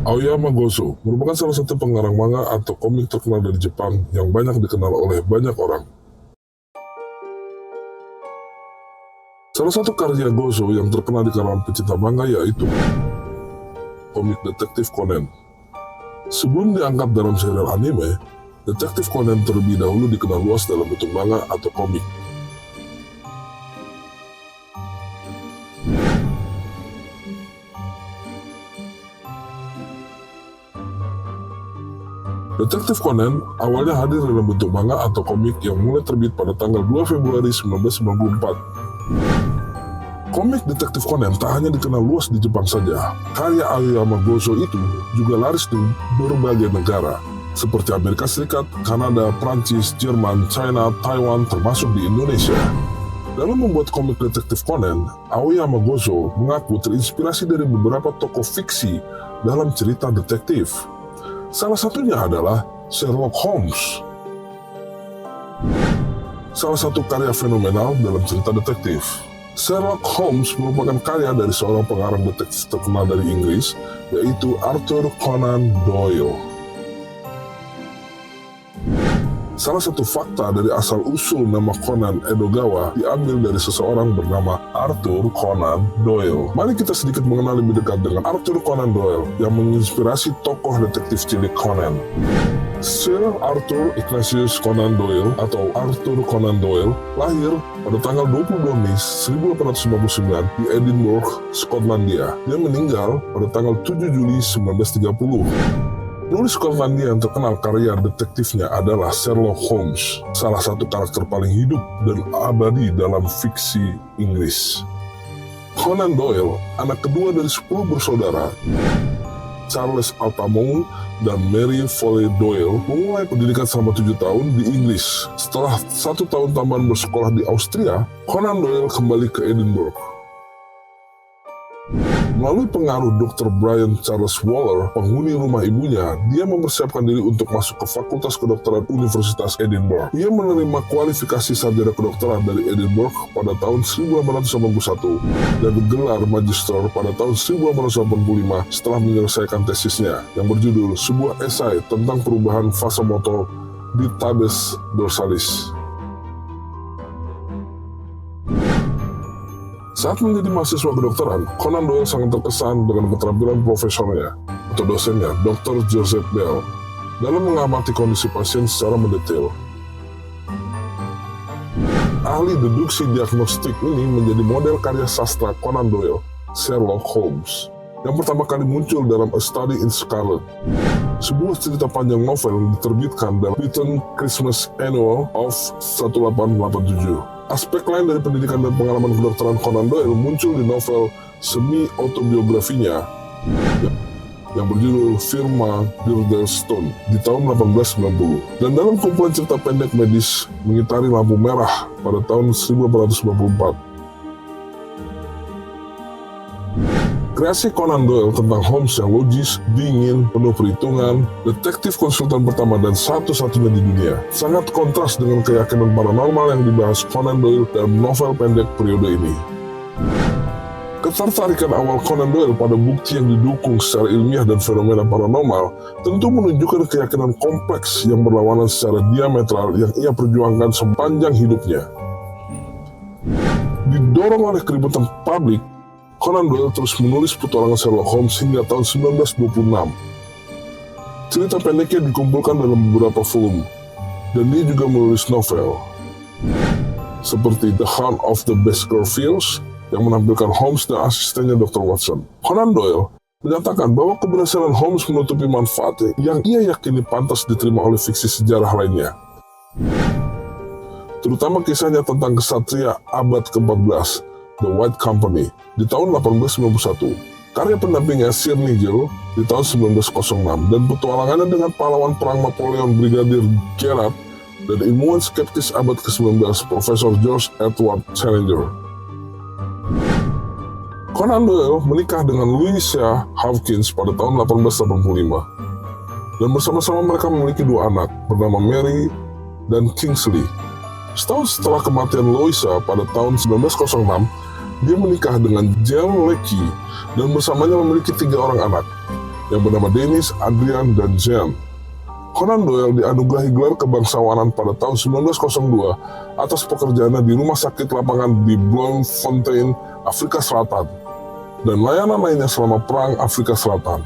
Aoyama Gozo merupakan salah satu pengarang manga atau komik terkenal dari Jepang yang banyak dikenal oleh banyak orang. Salah satu karya Gozo yang terkenal di kalangan pecinta manga yaitu komik Detektif Conan. Sebelum diangkat dalam serial anime, Detektif Conan terlebih dahulu dikenal luas dalam bentuk manga atau komik. Detektif Conan awalnya hadir dalam bentuk manga atau komik yang mulai terbit pada tanggal 2 Februari 1994. Komik Detektif Conan tak hanya dikenal luas di Jepang saja. Karya Aoyama Gozo itu juga laris di berbagai negara, seperti Amerika Serikat, Kanada, Prancis, Jerman, China, Taiwan, termasuk di Indonesia. Dalam membuat komik Detektif Conan, Aoyama Gozo mengaku terinspirasi dari beberapa tokoh fiksi dalam cerita detektif. Salah satunya adalah Sherlock Holmes. Salah satu karya fenomenal dalam cerita detektif. Sherlock Holmes merupakan karya dari seorang pengarang detektif terkenal dari Inggris, yaitu Arthur Conan Doyle. Salah satu fakta dari asal-usul nama Conan Edogawa diambil dari seseorang bernama Arthur Conan Doyle. Mari kita sedikit mengenal lebih dekat dengan Arthur Conan Doyle yang menginspirasi tokoh detektif cilik Conan. Sir Arthur Ignatius Conan Doyle atau Arthur Conan Doyle lahir pada tanggal 22 Mei 1859 di Edinburgh, Skotlandia. Dia meninggal pada tanggal 7 Juli 1930. Penulis Skotlandia yang terkenal karya detektifnya adalah Sherlock Holmes, salah satu karakter paling hidup dan abadi dalam fiksi Inggris. Conan Doyle, anak kedua dari 10 bersaudara, Charles Altamont dan Mary Foley Doyle, memulai pendidikan selama 7 tahun di Inggris. Setelah 1 tahun tambahan bersekolah di Austria, Conan Doyle kembali ke Edinburgh. Melalui pengaruh Dr. Brian Charles Waller, penghuni rumah ibunya, dia mempersiapkan diri untuk masuk ke Fakultas Kedokteran Universitas Edinburgh. Ia menerima kualifikasi sarjana kedokteran dari Edinburgh pada tahun 1881 dan gelar magister pada tahun 1885 setelah menyelesaikan tesisnya yang berjudul Sebuah Esai tentang Perubahan Fase Motor di Tabes Dorsalis. Saat menjadi mahasiswa kedokteran, Conan Doyle sangat terkesan dengan keterampilan profesornya atau dosennya, Dr. Joseph Bell, dalam mengamati kondisi pasien secara mendetail. Ahli deduksi diagnostik ini menjadi model karya sastra Conan Doyle, Sherlock Holmes, yang pertama kali muncul dalam A Study in Scarlet, sebuah cerita panjang novel yang diterbitkan dalam Beaton Christmas Annual of 1887. Aspek lain dari pendidikan dan pengalaman kedokteran Conan Doyle muncul di novel semi-autobiografinya yang berjudul Firma Gilderstone di tahun 1890, dan dalam kumpulan cerita pendek medis Mengitari Lampu Merah pada tahun 1894. Kreasi Conan Doyle tentang Holmes yang logis, dingin, penuh perhitungan, detektif konsultan pertama dan satu-satunya di dunia, sangat kontras dengan keyakinan paranormal yang dibahas Conan Doyle dalam novel pendek periode ini. Ketertarikan awal Conan Doyle pada bukti yang didukung secara ilmiah dan fenomena paranormal tentu menunjukkan keyakinan kompleks yang berlawanan secara diametral yang ia perjuangkan sepanjang hidupnya. Didorong oleh keributan publik, Conan Doyle terus menulis petualangan Sherlock Holmes hingga tahun 1926. Cerita pendeknya dikumpulkan dalam beberapa volume, dan dia juga menulis novel, seperti The Hunt of the Baskervilles yang menampilkan Holmes dan asistennya Dr. Watson. Conan Doyle menyatakan bahwa keberhasilan Holmes menutupi manfaatnya yang ia yakini pantas diterima oleh fiksi sejarah lainnya, terutama kisahnya tentang kesatria abad ke-14, The White Company, di tahun 1891, karya pendampingnya Sir Nigel di tahun 1906, dan petualangannya dengan pahlawan perang Napoleon Brigadir Gerard dan ilmuwan skeptis abad ke-19 Profesor George Edward Challenger. Conan Doyle menikah dengan Louisa Hawkins pada tahun 1885, dan bersama-sama mereka memiliki 2 anak bernama Mary dan Kingsley. Setahun setelah kematian Louisa pada tahun 1906, dia menikah dengan Jane Leakey dan bersamanya memiliki 3 orang anak. yang bernama Dennis, Adrian, dan Jean. Conan Doyle dianugerahi gelar kebangsawanan pada tahun 1902 atas pekerjaannya di rumah sakit lapangan di Bloemfontein, Afrika Selatan, dan layanan lainnya selama Perang Afrika Selatan.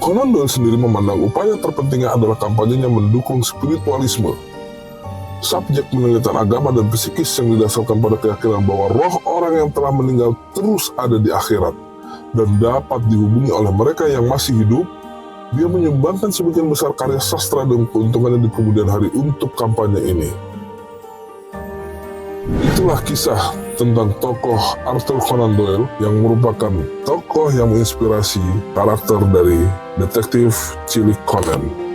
Conan Doyle sendiri memandang upaya terpentingnya adalah kampanyenya mendukung spiritualisme. Subjek penelitian agama dan psikis yang didasarkan pada keyakinan bahwa roh orang yang telah meninggal terus ada di akhirat dan dapat dihubungi oleh mereka yang masih hidup. Dia menyumbangkan sebagian besar karya sastra dan keuntungannya di kemudian hari untuk kampanye ini. Itulah kisah tentang tokoh Arthur Conan Doyle yang merupakan tokoh yang menginspirasi karakter dari detektif cilik Conan.